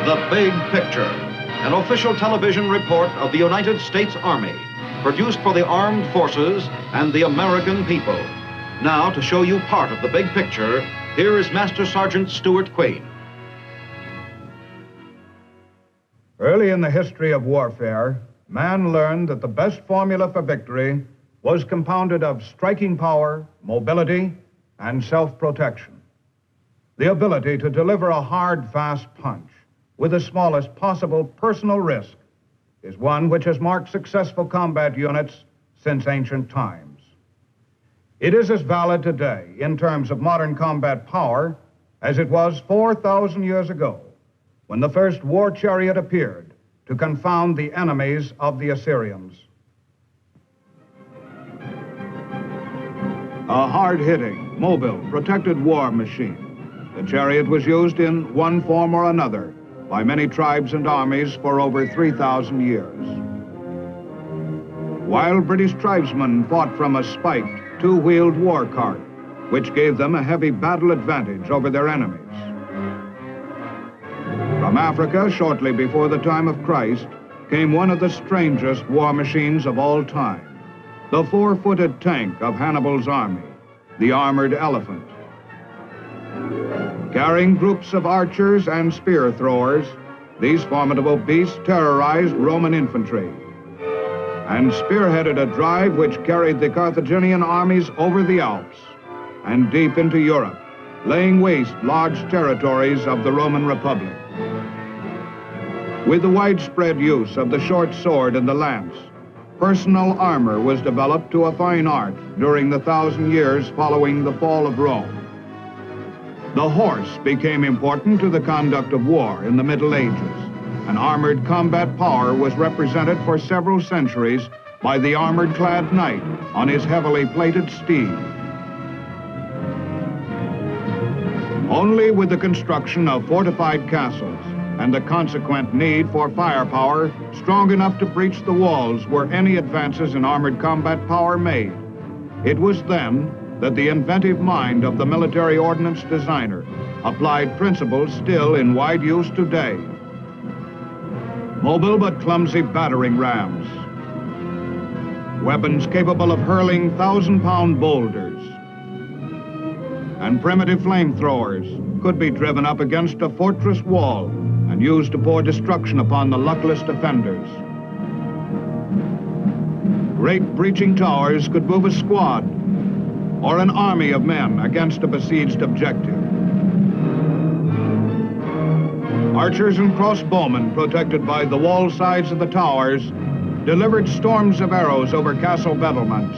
The Big Picture, an official television report of the United States Army, produced for the armed forces and the American people. Now, to show you part of the big picture, here is Master Sergeant Stuart Quain. Early in the history of warfare, man learned that the best formula for victory was compounded of striking power, mobility, and self-protection. The ability to deliver a hard, fast punch with the smallest possible personal risk is one which has marked successful combat units since ancient times. It is as valid today in terms of modern combat power as it was 4,000 years ago, when the first war chariot appeared to confound the enemies of the Assyrians. A hard-hitting, mobile, protected war machine, the chariot was used in one form or another by many tribes and armies for over 3,000 years. While British tribesmen fought from a spiked, two-wheeled war cart, which gave them a heavy battle advantage over their enemies. From Africa, shortly before the time of Christ, came one of the strangest war machines of all time, the four-footed tank of Hannibal's army, the armored elephant. Carrying groups of archers and spear throwers, these formidable beasts terrorized Roman infantry and spearheaded a drive which carried the Carthaginian armies over the Alps and deep into Europe, laying waste large territories of the Roman Republic. With the widespread use of the short sword and the lance, personal armor was developed to a fine art during the 1,000 years following the fall of Rome. The horse became important to the conduct of war in the Middle Ages. An armored combat power was represented for several centuries by the armored-clad knight on his heavily plated steed. Only with the construction of fortified castles and the consequent need for firepower strong enough to breach the walls were any advances in armored combat power made. It was then that the inventive mind of the military ordnance designer applied principles still in wide use today. Mobile but clumsy battering rams, weapons capable of hurling 1,000-pound boulders, and primitive flamethrowers could be driven up against a fortress wall and used to pour destruction upon the luckless defenders. Great breaching towers could move a squad or an army of men against a besieged objective. Archers and crossbowmen, protected by the wall sides of the towers, delivered storms of arrows over castle battlements.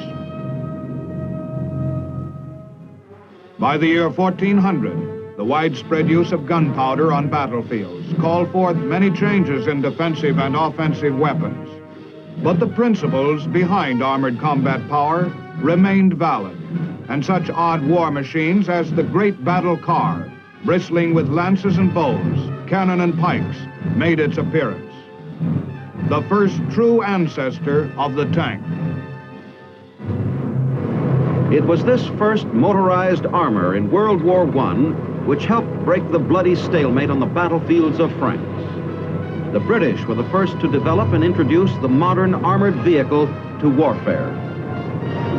By the year 1400, the widespread use of gunpowder on battlefields called forth many changes in defensive and offensive weapons. But the principles behind armored combat power remained valid, and such odd war machines as the great battle car, bristling with lances and bows, cannon and pikes, made its appearance. The first true ancestor of the tank. It was this first motorized armor in World War I which helped break the bloody stalemate on the battlefields of France. The British were the first to develop and introduce the modern armored vehicle to warfare.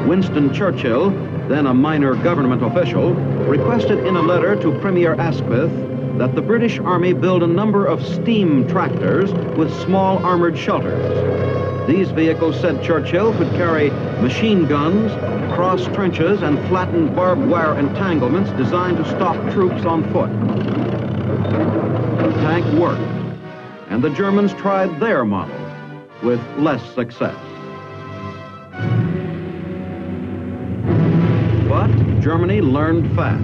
Winston Churchill, then a minor government official, requested in a letter to Premier Asquith that the British Army build a number of steam tractors with small armored shelters. These vehicles, said Churchill, could carry machine guns, cross trenches, and flattened barbed wire entanglements designed to stop troops on foot. The tank worked, and the Germans tried their model with less success. But Germany learned fast.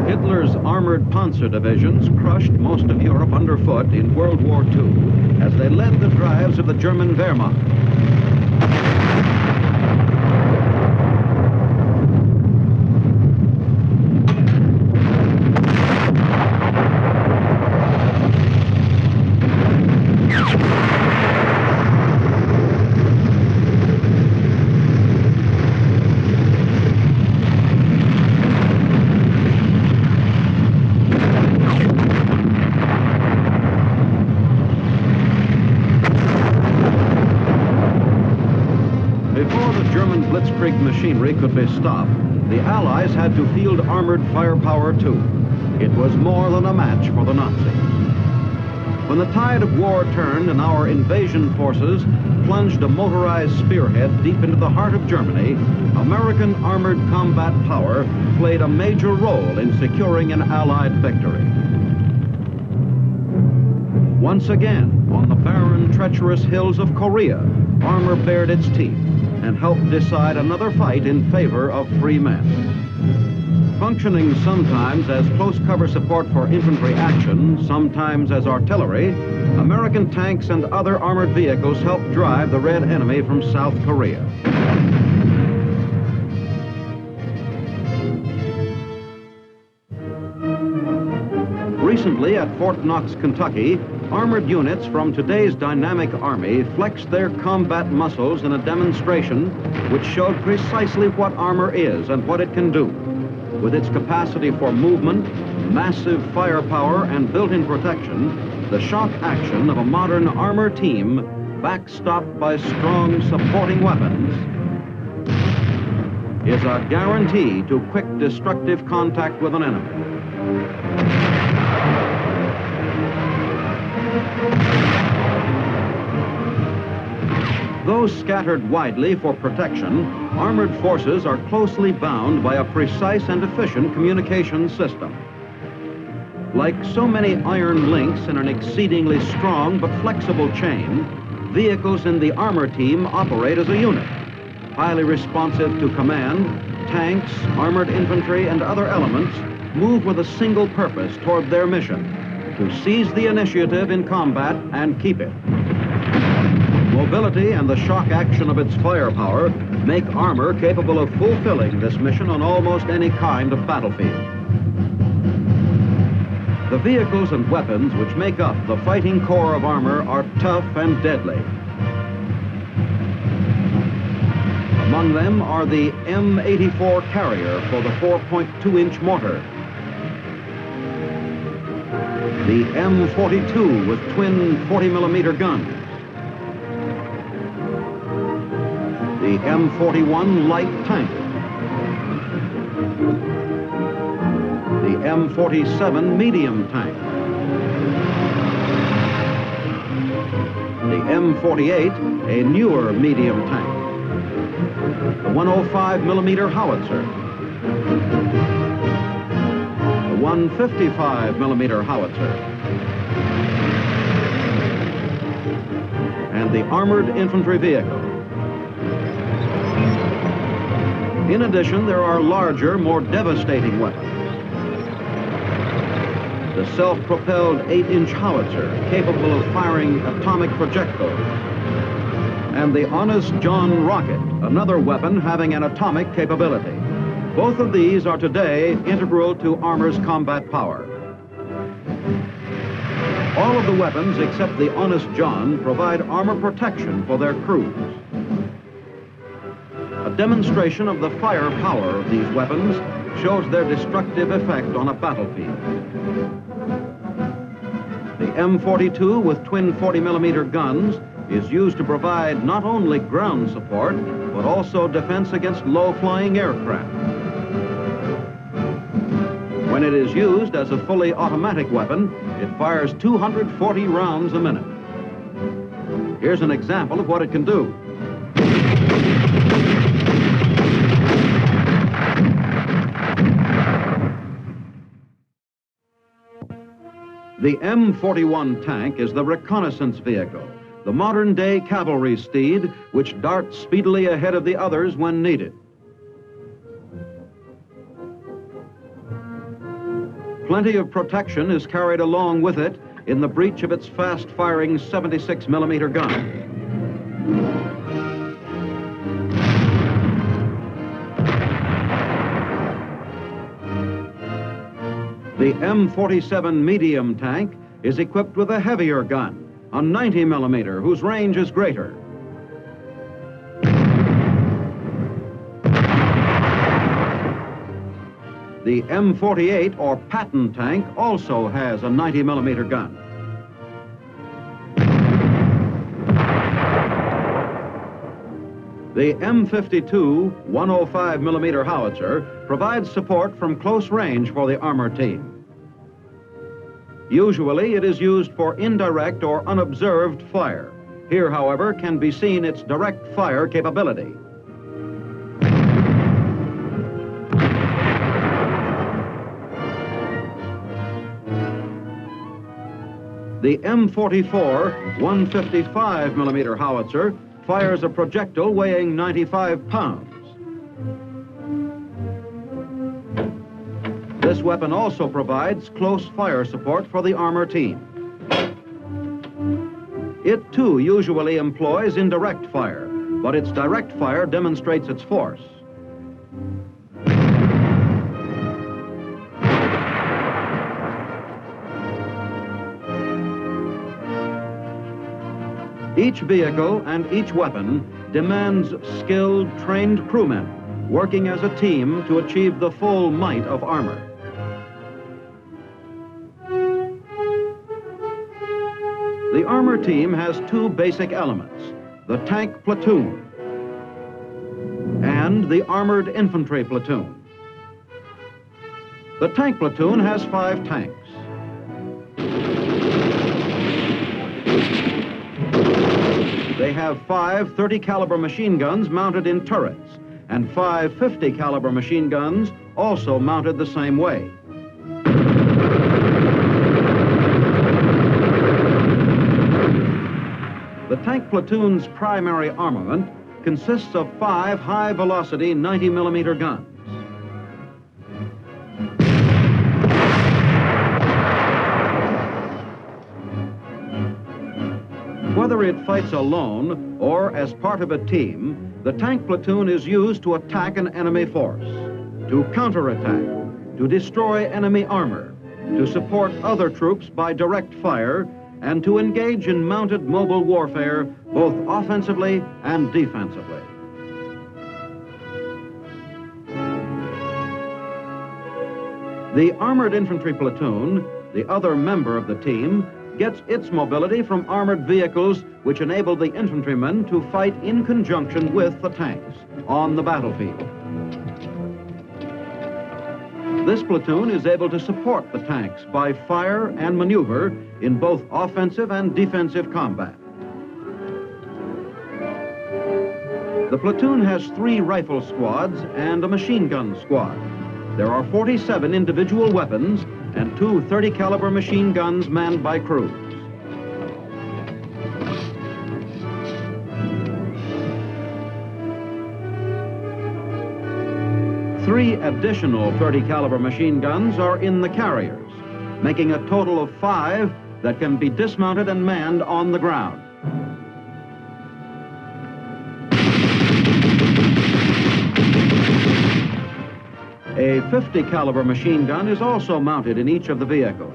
Hitler's armored panzer divisions crushed most of Europe underfoot in World War II as they led the drives of the German Wehrmacht. blitzkrieg machinery could be stopped, the Allies had to field armored firepower too. It was more than a match for the Nazis. When the tide of war turned and our invasion forces plunged a motorized spearhead deep into the heart of Germany, American armored combat power played a major role in securing an Allied victory. Once again, on the barren, treacherous hills of Korea, armor bared its teeth and helped decide another fight in favor of free men. Functioning sometimes as close cover support for infantry action, sometimes as artillery, American tanks and other armored vehicles helped drive the Red enemy from South Korea. Recently at Fort Knox, Kentucky, armored units from today's dynamic Army flexed their combat muscles in a demonstration which showed precisely what armor is and what it can do. With its capacity for movement, massive firepower, and built-in protection, the shock action of a modern armor team, backstopped by strong supporting weapons, is a guarantee to quick destructive contact with an enemy. Though scattered widely for protection, armored forces are closely bound by a precise and efficient communication system. Like so many iron links in an exceedingly strong but flexible chain, vehicles in the armor team operate as a unit, highly responsive to command. Tanks, armored infantry, and other elements move with a single purpose toward their mission: to seize the initiative in combat and keep it. Mobility and the shock action of its firepower make armor capable of fulfilling this mission on almost any kind of battlefield. The vehicles and weapons which make up the fighting core of armor are tough and deadly. Among them are the M84 Carrier for the 4.2-inch mortar, the M42 with twin 40mm guns, the M41 light tank, the M47 medium tank, the M48, a newer medium tank, the 105mm howitzer, the 155mm howitzer, and the armored infantry vehicle. In addition, there are larger, more devastating weapons. The self-propelled 8-inch howitzer, capable of firing atomic projectiles, and the Honest John rocket, another weapon having an atomic capability. Both of these are today integral to armor's combat power. All of the weapons except the Honest John provide armor protection for their crews. A demonstration of the firepower of these weapons shows their destructive effect on a battlefield. The M42 with twin 40mm guns is used to provide not only ground support, but also defense against low-flying aircraft. When it is used as a fully automatic weapon, it fires 240 rounds a minute. Here's an example of what it can do. The M41 tank is the reconnaissance vehicle, the modern-day cavalry steed which darts speedily ahead of the others when needed. Plenty of protection is carried along with it in the breech of its fast-firing 76mm gun. The M47 medium tank is equipped with a heavier gun, a 90mm, whose range is greater. The M48, or Patton tank, also has a 90mm gun. The M52 105mm howitzer provides support from close range for the armor team. Usually it is used for indirect or unobserved fire. Here, however, can be seen its direct fire capability. The M44 155mm howitzer fires a projectile weighing 95 pounds. This weapon also provides close fire support for the armor team. It too usually employs indirect fire, but its direct fire demonstrates its force. Each vehicle and each weapon demands skilled, trained crewmen working as a team to achieve the full might of armor. The armor team has two basic elements, the tank platoon and the armored infantry platoon. The tank platoon has 5 tanks. They have 5 .30 caliber machine guns mounted in turrets and 5 .50 caliber machine guns also mounted the same way. The tank platoon's primary armament consists of 5 high-velocity 90mm guns. Whether it fights alone or as part of a team, the tank platoon is used to attack an enemy force, to counterattack, to destroy enemy armor, to support other troops by direct fire, and to engage in mounted mobile warfare both offensively and defensively. The armored infantry platoon, the other member of the team, gets its mobility from armored vehicles which enable the infantrymen to fight in conjunction with the tanks on the battlefield. This platoon is able to support the tanks by fire and maneuver in both offensive and defensive combat. The platoon has 3 rifle squads and a machine gun squad. There are 47 individual weapons and 2 .30 caliber machine guns manned by crews. Three additional .30 caliber machine guns are in the carriers, making a total of 5 that can be dismounted and manned on the ground. A .50 caliber machine gun is also mounted in each of the vehicles.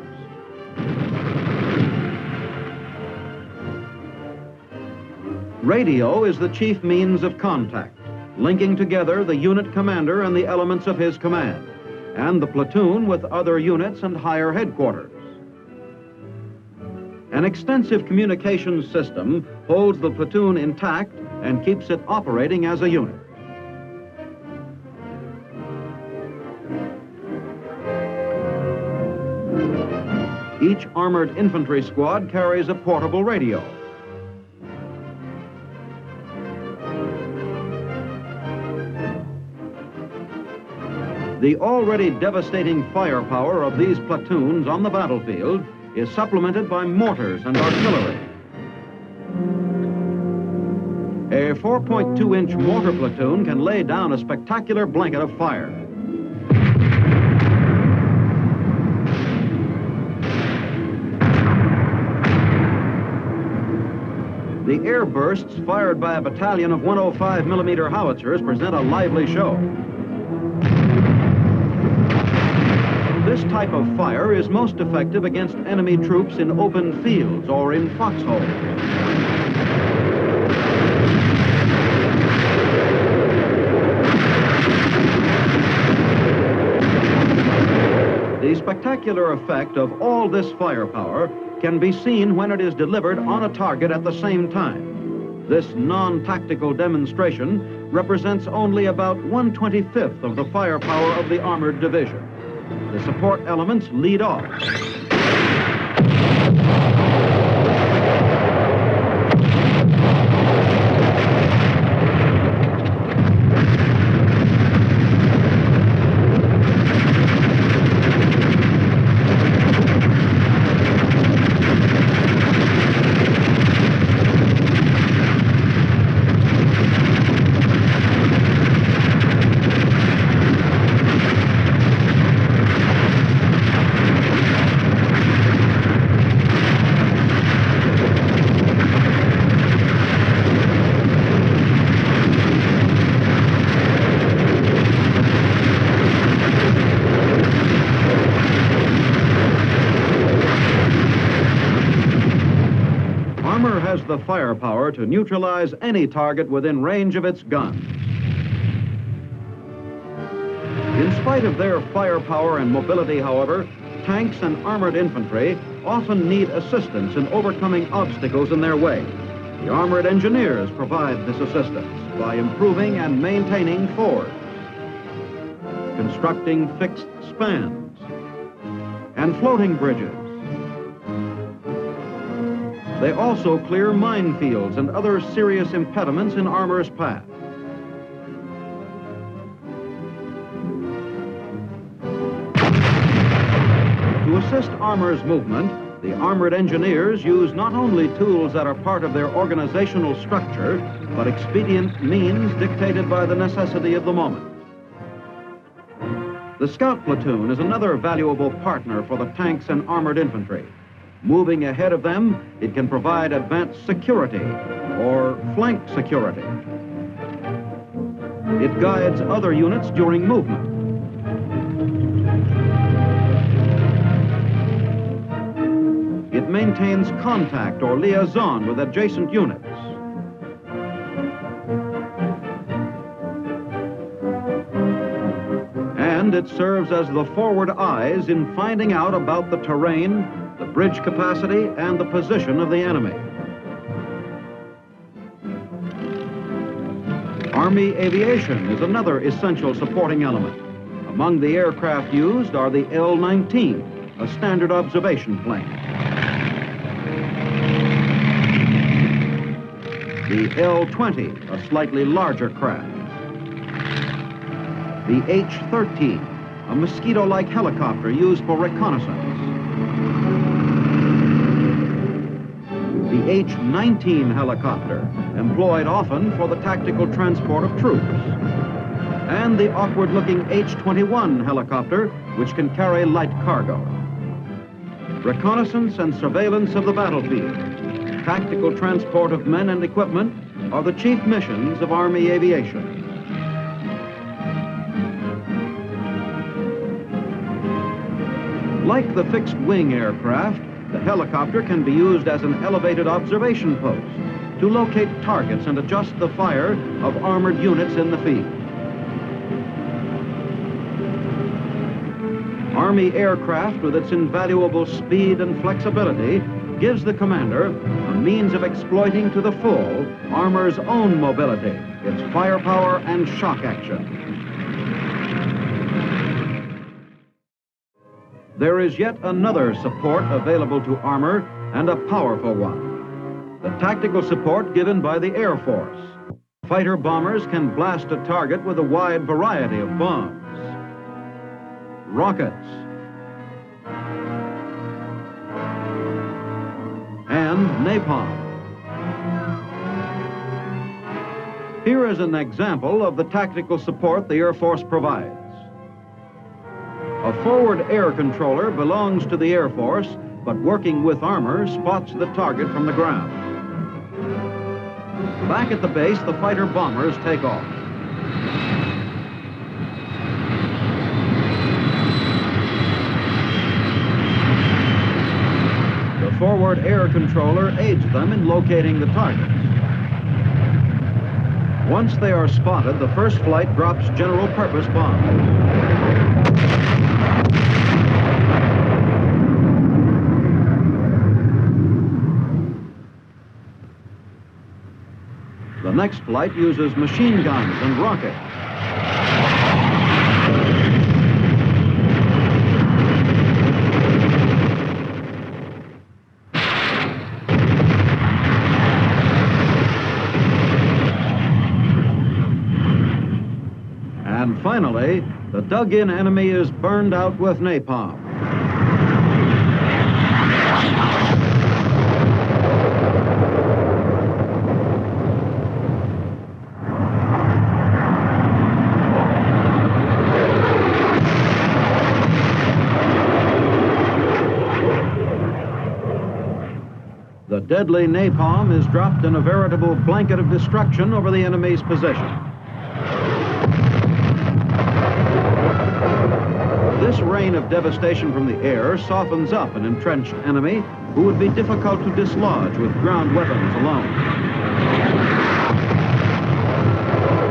Radio is the chief means of contact, linking together the unit commander and the elements of his command, and the platoon with other units and higher headquarters. An extensive communications system holds the platoon intact and keeps it operating as a unit. Each armored infantry squad carries a portable radio. The already devastating firepower of these platoons on the battlefield is supplemented by mortars and artillery. A 4.2-inch mortar platoon can lay down a spectacular blanket of fire. The air bursts fired by a battalion of 105mm howitzers present a lively show. This type of fire is most effective against enemy troops in open fields or in foxholes. The spectacular effect of all this firepower can be seen when it is delivered on a target at the same time. This non-tactical demonstration represents only about 1/25th of the firepower of the armored division. The support elements lead off. Armor has the firepower to neutralize any target within range of its guns. In spite of their firepower and mobility, however, tanks and armored infantry often need assistance in overcoming obstacles in their way. The armored engineers provide this assistance by improving and maintaining fords, constructing fixed spans, and floating bridges. They also clear minefields and other serious impediments in armor's path. To assist armor's movement, the armored engineers use not only tools that are part of their organizational structure, but expedient means dictated by the necessity of the moment. The scout platoon is another valuable partner for the tanks and armored infantry. Moving ahead of them, it can provide advanced security or flank security. It guides other units during movement. It maintains contact or liaison with adjacent units. And it serves as the forward eyes in finding out about the terrain, the bridge capacity, and the position of the enemy. Army aviation is another essential supporting element. Among the aircraft used are the L-19, a standard observation plane. The L-20, a slightly larger craft. The H-13, a mosquito-like helicopter used for reconnaissance. The H-19 helicopter, employed often for the tactical transport of troops. And the awkward-looking H-21 helicopter, which can carry light cargo. Reconnaissance and surveillance of the battlefield, tactical transport of men and equipment are the chief missions of Army aviation. Like the fixed-wing aircraft, the helicopter can be used as an elevated observation post to locate targets and adjust the fire of armored units in the field. Army aircraft, with its invaluable speed and flexibility, gives the commander a means of exploiting to the full armor's own mobility, its firepower and shock action. There is yet another support available to armor, and a powerful one. The tactical support given by the Air Force. Fighter bombers can blast a target with a wide variety of bombs, rockets, and napalm. Here is an example of the tactical support the Air Force provides. A forward air controller belongs to the Air Force, but working with armor spots the target from the ground. Back at the base, the fighter bombers take off. The forward air controller aids them in locating the targets. Once they are spotted, the first flight drops general-purpose bombs. next flight uses machine guns and rockets. And finally, the dug-in enemy is burned out with napalm. The deadly napalm is dropped in a veritable blanket of destruction over the enemy's position. This rain of devastation from the air softens up an entrenched enemy who would be difficult to dislodge with ground weapons alone.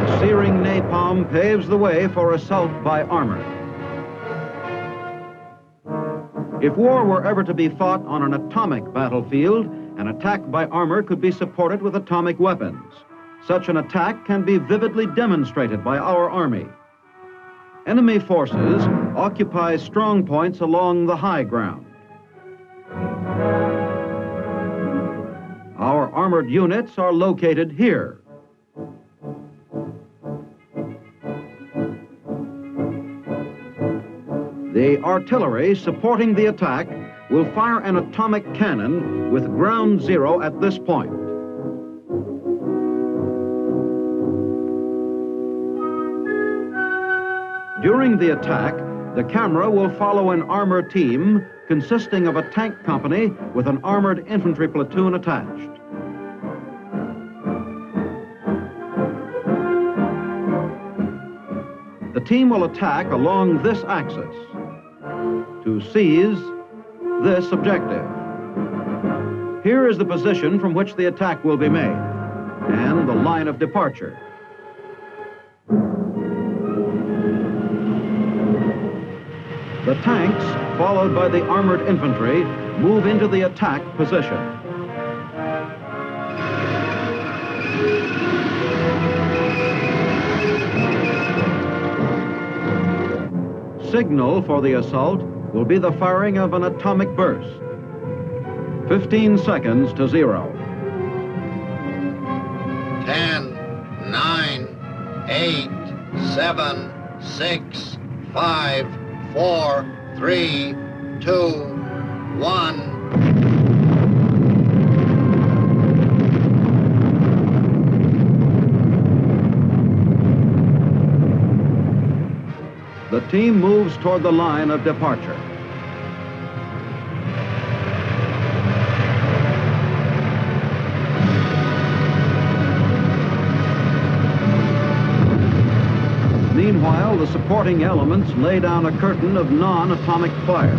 The searing napalm paves the way for assault by armor. If war were ever to be fought on an atomic battlefield, an attack by armor could be supported with atomic weapons. Such an attack can be vividly demonstrated by our Army. Enemy forces occupy strong points along the high ground. Our armored units are located here. The artillery supporting the attack will fire an atomic cannon with ground zero at this point. During the attack, the camera will follow an armored team consisting of a tank company with an armored infantry platoon attached. The team will attack along this axis to seize this objective. Here is the position from which the attack will be made and the line of departure. The tanks, followed by the armored infantry, move into the attack position. Signal for the assault will be the firing of an atomic burst. 15 seconds to 0. 10, 9, 8, 7, 6, 5, 4, 3, 2, 1. The team moves toward the line of departure. Meanwhile, the supporting elements lay down a curtain of non-atomic fire.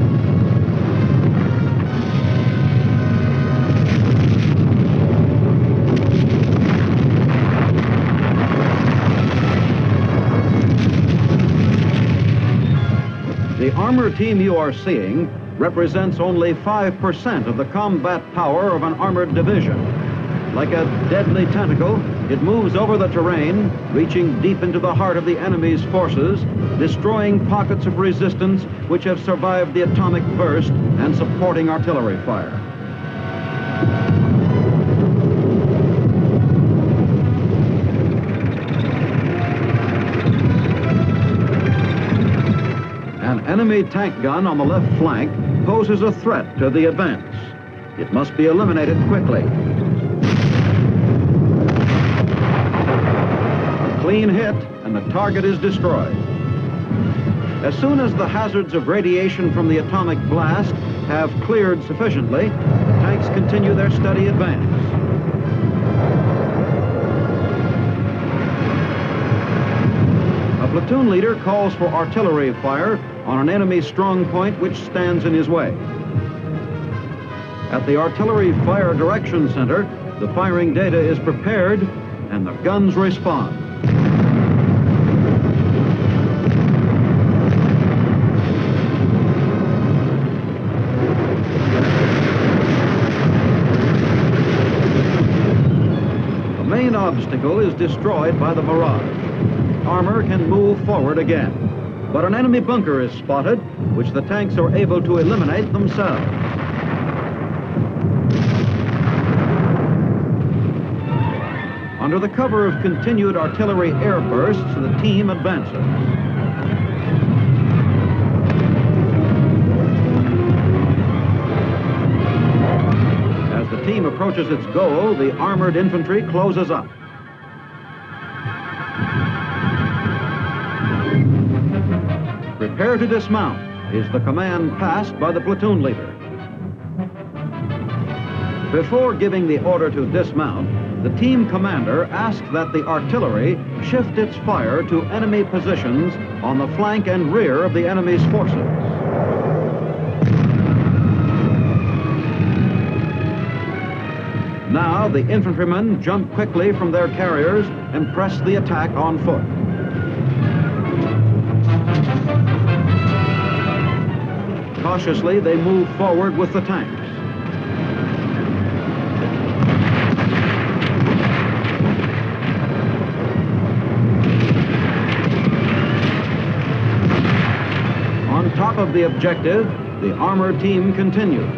The armor team you are seeing represents only 5% of the combat power of an armored division. Like a deadly tentacle, it moves over the terrain, reaching deep into the heart of the enemy's forces, destroying pockets of resistance which have survived the atomic burst and supporting artillery fire. An enemy tank gun on the left flank poses a threat to the advance. It must be eliminated quickly. Clean hit, and the target is destroyed. As soon as the hazards of radiation from the atomic blast have cleared sufficiently, the tanks continue their steady advance. A platoon leader calls for artillery fire on an enemy strong point which stands in his way. At the Artillery Fire Direction Center, the firing data is prepared and the guns respond. obstacle is destroyed by the barrage. Armor can move forward again. But an enemy bunker is spotted, which the tanks are able to eliminate themselves. Under the cover of continued artillery air bursts, the team advances. As the team approaches its goal, the armored infantry closes up. Prepare to dismount is the command passed by the platoon leader. Before giving the order to dismount, the team commander asks that the artillery shift its fire to enemy positions on the flank and rear of the enemy's forces. Now the infantrymen jump quickly from their carriers and press the attack on foot. Cautiously, they move forward with the tanks. On top of the objective, the armored team continues,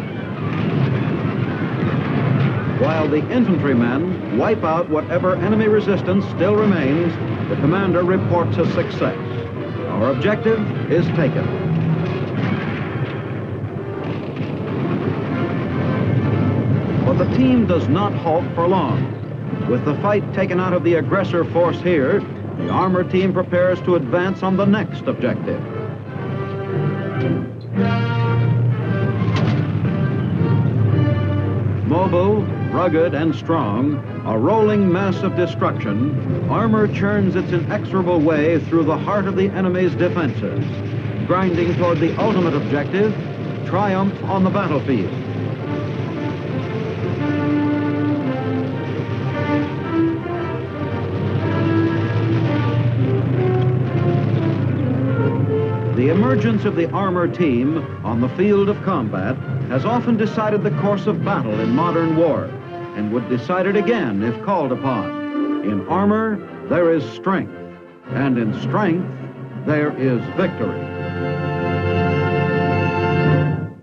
while the infantrymen wipe out whatever enemy resistance still remains. The commander reports a success. Our objective is taken. But the team does not halt for long. With the fight taken out of the aggressor force here, the armored team prepares to advance on the next objective. Mobile, rugged, and strong, a rolling mass of destruction, armor churns its inexorable way through the heart of the enemy's defenses, grinding toward the ultimate objective, triumph on the battlefield. The emergence of the armor team on the field of combat has often decided the course of battle in modern war, and would decide it again if called upon. In armor, there is strength, and in strength, there is victory.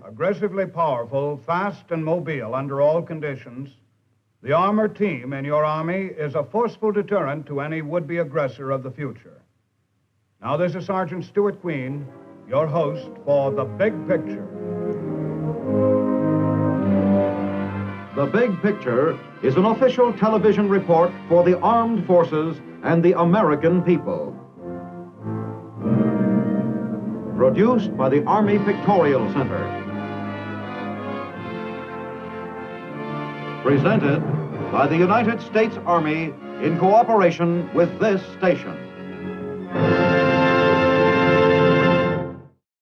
Aggressively powerful, fast and mobile under all conditions, the armor team in your Army is a forceful deterrent to any would-be aggressor of the future. Now, this is Sergeant Stuart Queen, your host for The Big Picture. The Big Picture is an official television report for the armed forces and the American people. Produced by the Army Pictorial Center. Presented by the United States Army in cooperation with this station.